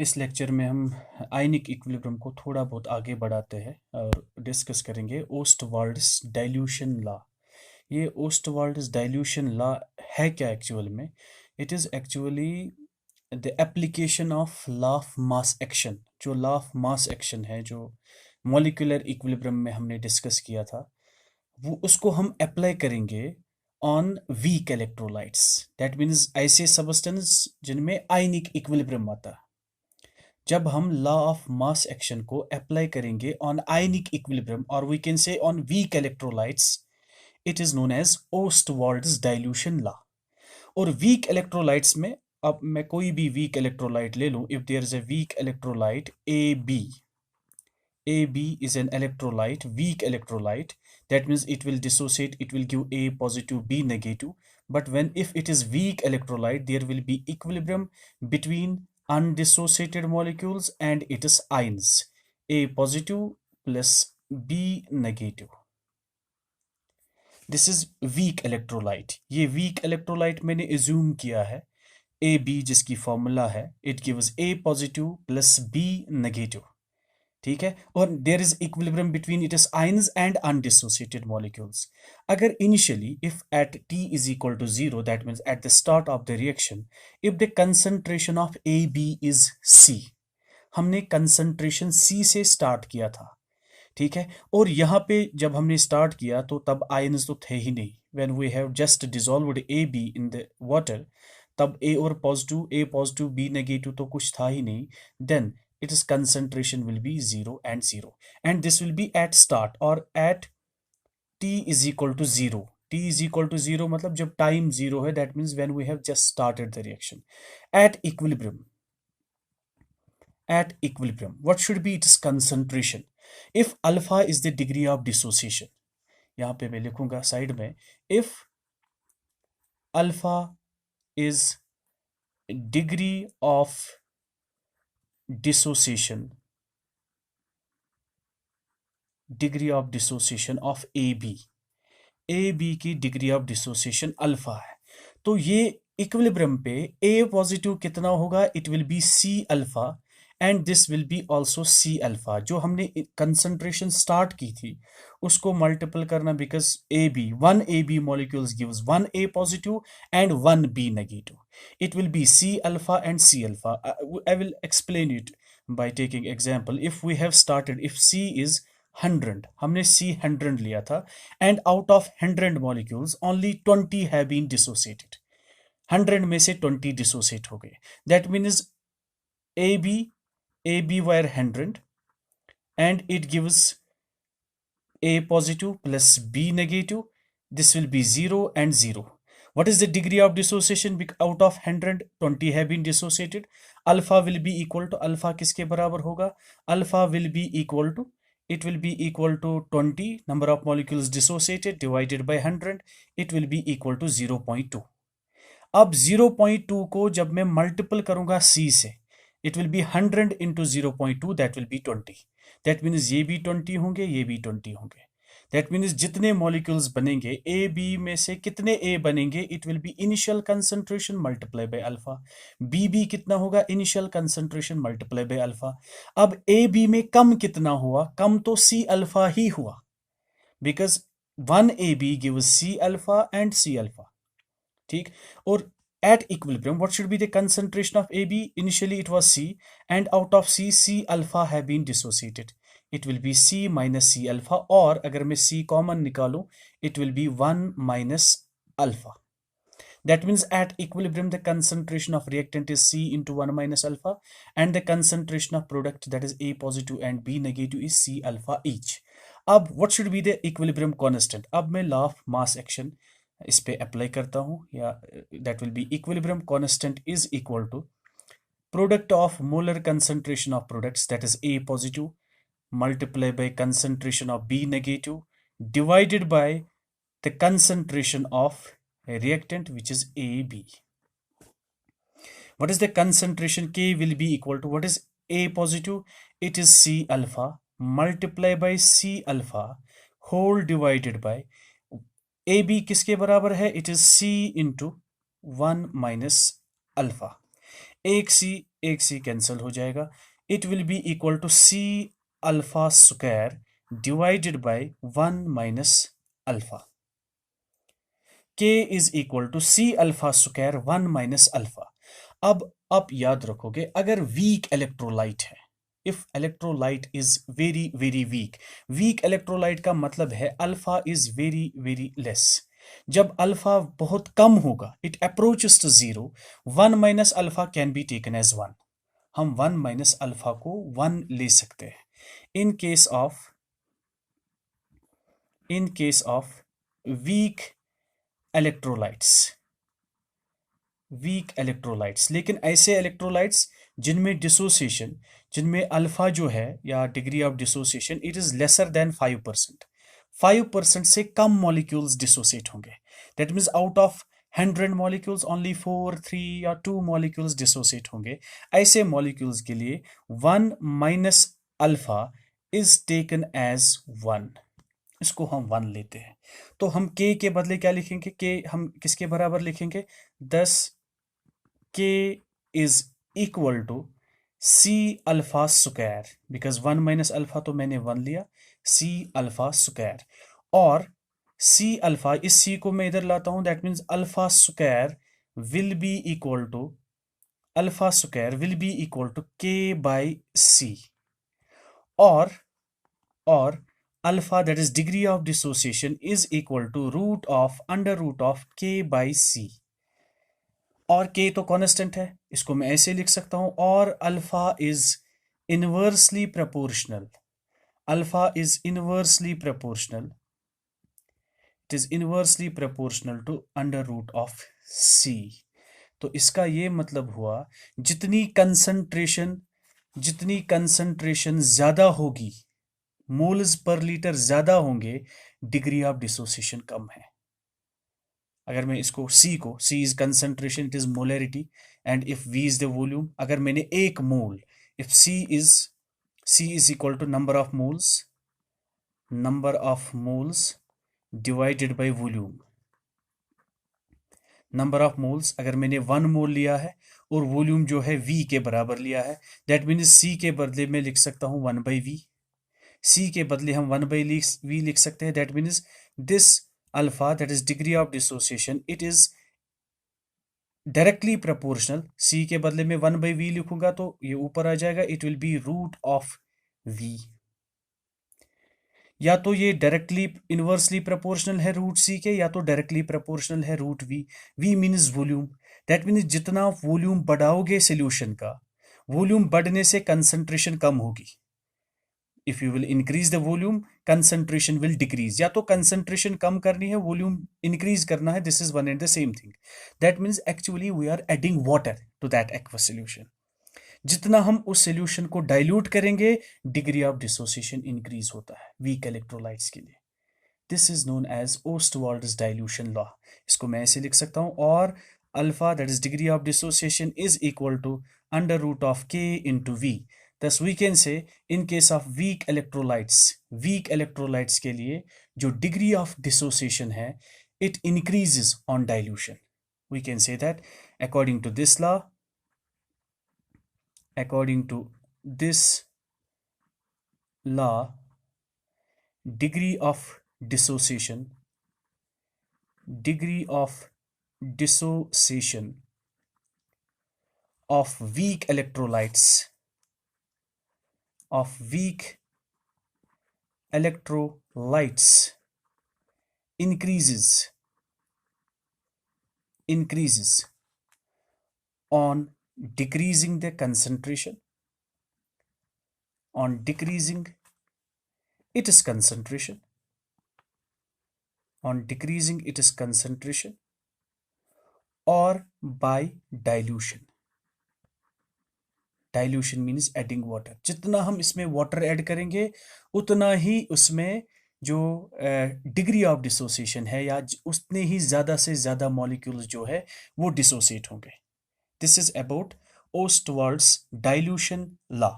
इस लेक्चर में हम आयनिक इक्विलिब्रियम को थोड़ा बहुत आगे बढ़ाते हैं और डिस्कस करेंगे ओस्टवाल्ड्स डाइल्यूशन लॉ। ये ओस्टवाल्ड्स डाइल्यूशन लॉ है क्या एक्चुअल में? It is actually the application of law of mass action. जो लॉ ऑफ मास एक्शन है, जो मॉलिक्यूलर इक्विलिब्रियम में हमने डिस्कस किया था, वो उसको हम अप्लाई करेंगे on weak electrolytes. That means ऐसे सबस्टेंस जिनमें आयनिक इक्विलिब्रियम आता है। जब हम लॉ ऑफ मास एक्शन को अप्लाई करेंगे ऑन आयनिक इक्विलिब्रियम और we can say on weak electrolytes, it is known as Ostwald's dilution law. और वीक इलेक्ट्रोलाइट्स में, अब मैं कोई भी वीक इलेक्ट्रोलाइट ले लूं, if there is a weak electrolyte AB is an electrolyte, weak electrolyte. That means it will dissociate, it will give A positive, B negative. But if it is weak electrolyte, there will be equilibrium between undissociated molecules and its ions. A positive plus B negative. This is weak electrolyte. ये weak electrolyte मैंने assume किया है AB, जिसकी formula है it gives A positive plus B negative. ठीक है, और there is equilibrium between it is ions and undissociated molecules. अगर initially if at T is equal to 0, that means at the start of the reaction, if the concentration of AB is C, हमने concentration C से start किया था, ठीक है, और यहाँ पे जब हमने स्टार्ट किया तो तब आयंस तो थे ही नहीं। When we have just dissolved AB in the water, तब A पॉजिटिव B नेगेटिव तो कुछ था ही नहीं। Then its concentration will be 0 and 0, and this will be at start or at T is equal to 0. T is equal to 0 मतलब जब time 0 है, that means when we have just started the reaction. At equilibrium, what should be its concentration? If alpha is the degree of dissociation, यहाँ पे मैं लिखूंगा side में, if alpha is degree of dissociation of AB की degree of dissociation alpha है, तो ये equilibrium पे A पॉजिटिव कितना होगा? It will B C alpha and this will be also C alpha. जो हमने कंसंट्रेशन स्टार्ट की थी उसको मल्टीपल करना, because one AB molecules gives one A positive and one B negative, it will B C alpha and C alpha. I will explain it by taking example. If we have started, if C is 100, हमने C 100 लिया था, and out of 100 molecules only 20 have been dissociated, 100 में से 20 dissociate हो गए, that means AB were 100 and it gives A positive plus B negative, this will be 0 and 0. What is the degree of dissociation? Out of 100, 20 have been dissociated. Alpha will be equal to, alpha किसके बराबर होगा? Alpha will be equal to, it will be equal to 20 number of molecules dissociated divided by 100, it will be equal to 0.2. अब 0.2 को जब मैं multiple करूंगा C से, it will be 100 into 0.2, that will be 20. That means ये भी 20 होंगे, ये भी 20 होंगे। That means जितने molecules बनेंगे A B में से कितने A बनेंगे? It will be initial concentration multiply by alpha. B कितना होगा? Initial concentration multiply by alpha. अब A B में कम कितना हुआ? कम तो C अल्फा ही हुआ, because 1 AB gives C alpha and C alpha, ठीक। और at equilibrium, what should be the concentration of AB? Initially it was C, and out of C alpha have been dissociated. It will be C minus C alpha, और अगर मैं C common निकालूं, it will be 1 minus alpha. That means at equilibrium the concentration of reactant is C into 1 minus alpha, and the concentration of product, that is A positive and B negative, is C alpha each. अब what should be the equilibrium constant? अब मैं law of mass action इस पे apply करता हूँ, या that will be equilibrium constant is equal to product of molar concentration of products, that is A positive multiply by concentration of B negative divided by the concentration of reactant, which is AB. What is the concentration? K will be equal to, what is A positive? It is C alpha multiply by C alpha whole divided by AB किसके बराबर है? It is C into 1 minus alpha. एक सी cancel हो जाएगा. It will be equal to c alpha square divided by 1 minus alpha. k is equal to c alpha square 1 minus alpha. अब आप याद रखोगे, अगर वीक इलेक्ट्रोलाइट है, if electrolyte is very very weak, weak electrolyte का मतलब है alpha is very very less. जब अल्फा बहुत कम होगा, it approaches to zero, 1 minus alpha can be taken as 1. हम 1 माइनस अल्फा को 1 ले सकते हैं. In case of weak electrolytes, लेकिन ऐसे इलेक्ट्रोलाइट्स जिनमें डिसोसिएशन, जिनमें अल्फा जो है या degree of dissociation it is lesser than 5%. 5% से कम मॉलिक्यूल्स डिसोसिएट होंगे. That means out of 100 molecules only 4, 3 या 2 मॉलिक्यूल्स डिसोसिएट होंगे. ऐसे मॉलिक्यूल्स के लिए 1 minus alpha is taken as 1. इसको हम 1 लेते हैं. तो हम k के बदले क्या लिखेंगे? k हम किसके बराबर लिखेंगे? 10 k is equal to c alpha square, because 1 minus alpha तो मैंने 1 लिया, सी अल्फा स्क्वायर. और सी अल्फा, इस सी को मैं इधर लाता हूं, that means alpha square will be equal to k by C. और alpha that is degree of dissociation is equal to under root of k by C. और k तो कांस्टेंट है, इसको मैं ऐसे लिख सकता हूं. और alpha is inversely proportional, to under root of c. तो इसका ये मतलब हुआ, जितनी कंसंट्रेशन ज्यादा होगी, मोल्स पर लीटर ज्यादा होंगे, डिग्री ऑफ डिसोसिएशन कम है. अगर मैं इसको C is concentration, it is molarity, and if V is the volume. अगर मैंने एक mole, if C is equal to number of moles divided by volume. Number of moles, अगर मैंने 1 मोल लिया है और वॉल्यूम जो है V के बराबर लिया है, दैट मीन्स C के बदले में लिख सकता हूं 1 बाई V. C के बदले हम 1 बाई V लिख सकते हैं. That means this alpha, that is degree of dissociation, it is directly proportional. C के बदले में 1 बाई V लिखूंगा तो ये ऊपर आ जाएगा, it will be root of V. या तो ये डायरेक्टली इनवर्सली प्रोपोर्शनल है रूट C के, या तो डायरेक्टली प्रोपोर्शनल है root V. V means volume. That means जितना वॉल्यूम बढ़ाओगे सोल्यूशन का, वॉल्यूम बढ़ने से कंसंट्रेशन कम होगी. If you will increase the volume, concentration will decrease. या तो कंसंट्रेशन कम करनी है, वॉल्यूम इंक्रीज करना है, this is one and the same thing. That means actually we are adding water to that aqua solution. जितना हम उस सोल्यूशन को डाइल्यूट करेंगे, डिग्री ऑफ डिसोसिएशन इंक्रीज होता है वीक इलेक्ट्रोलाइट्स के लिए. This is known as Ostwald's dilution law. इसको मैं ऐसे लिख सकता हूं. और alpha, that is degree of dissociation, is equal to under root of k into V. Thus we can say in case of weak electrolytes के लिए जो degree of dissociation है, it increases on dilution. We can say that according to this law, degree of dissociation of weak electrolytes increases on decreasing the concentration, on decreasing its concentration, or by dilution. Dilution means adding water. जितना हम इसमें water add करेंगे, उतना ही उसमें जो degree of dissociation है, या उतने ही ज़्यादा से ज़्यादा मॉलिक्यूल्स जो है वो डिसोसिएट होंगे. This is about Ostwald's dilution law.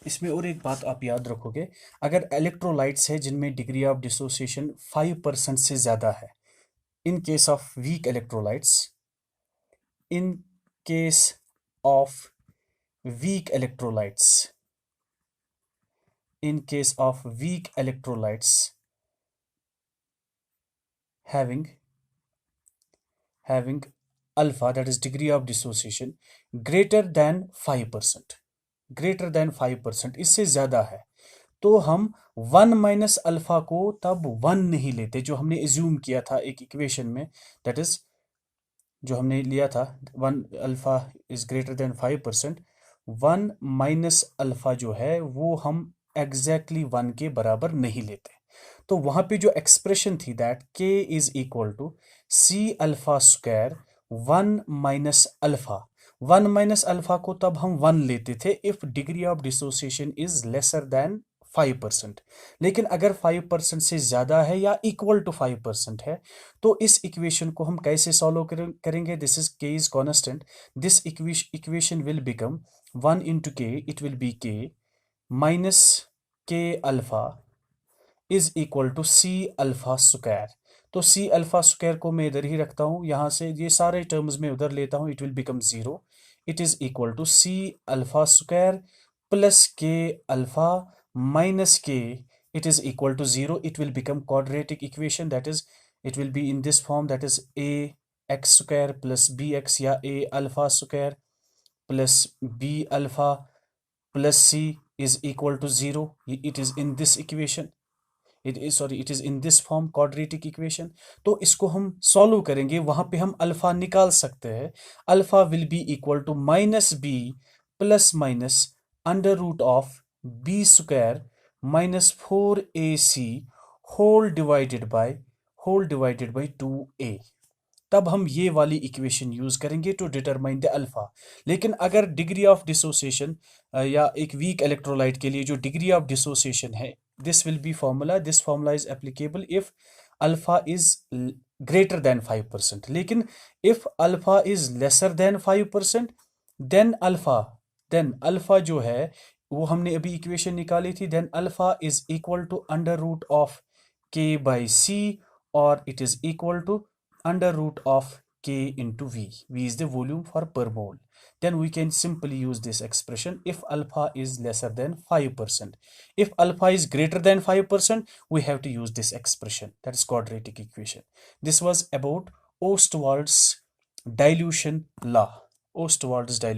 इसमें और एक बात आप याद रखोगे, अगर इलेक्ट्रोलाइट्स है जिनमें डिग्री ऑफ डिसोसिएशन 5% से ज़्यादा है, in case of weak electrolytes, in case of weak electrolytes, in case of weak electrolytes having alpha, that is degree of dissociation, greater than 5%, greater than 5%, इससे ज्यादा है, तो हम 1 माइनस अल्फा को तब 1 नहीं लेते, जो हमने एज्यूम किया था एक इक्वेशन में, दैट इज जो हमने लिया था 1 alpha is greater than 5%, 1 minus alpha जो है वो हम एग्जैक्टली 1 के बराबर नहीं लेते। तो वहां पे जो एक्सप्रेशन थी that k is equal to c alpha square 1 minus alpha, 1 minus alpha को तब हम 1 लेते थे if degree of dissociation is lesser than 5%, लेकिन अगर 5% से ज्यादा है या इक्वल टू 5% है तो इस इक्वेशन को हम कैसे सॉल्व करेंगे? This is k is constant, this equation will become 1 into k, it will be k minus k alpha is equal to c alpha square. तो सी अल्फा स्क्वायर को मैं इधर ही रखता हूं, यहां से ये सारे टर्म्स में उधर लेता हूं, it will become 0, it is equal to c alpha square plus k alpha minus k, it is equal to 0, it will become quadratic equation, that is it will be in this form, that is a x square plus bx, या a alpha square plus b alpha plus c is equal to 0, it is in this equation, it is in this form, quadratic equation। तो इसको हम solve करेंगे, वहां पे हम alpha निकाल सकते हैं, alpha will be equal to minus b plus minus under root of b square minus 4ac whole divided by 2a। तब हम ये वाली इक्वेशन यूज करेंगे टू डिटरमाइन द अल्फा। लेकिन अगर डिग्री ऑफ डिसोसिएशन या एक वीक इलेक्ट्रोलाइट के लिए जो डिग्री ऑफ डिसोसिएशन है, this will be formula, this formula is applicable if alpha is greater than 5%, लेकिन if alpha is lesser than 5% then alpha जो है वो हमने अभी इक्वेशन निकाली थी, then alpha is equal to under root of k by c, or it is equal to under root of k into v, v is the volume for per mole, then we can simply use this expression if alpha is lesser than 5%. If alpha is greater than 5%, we have to use this expression, that is quadratic equation. This was about Ostwald's dilution law. Ostwald's dilution.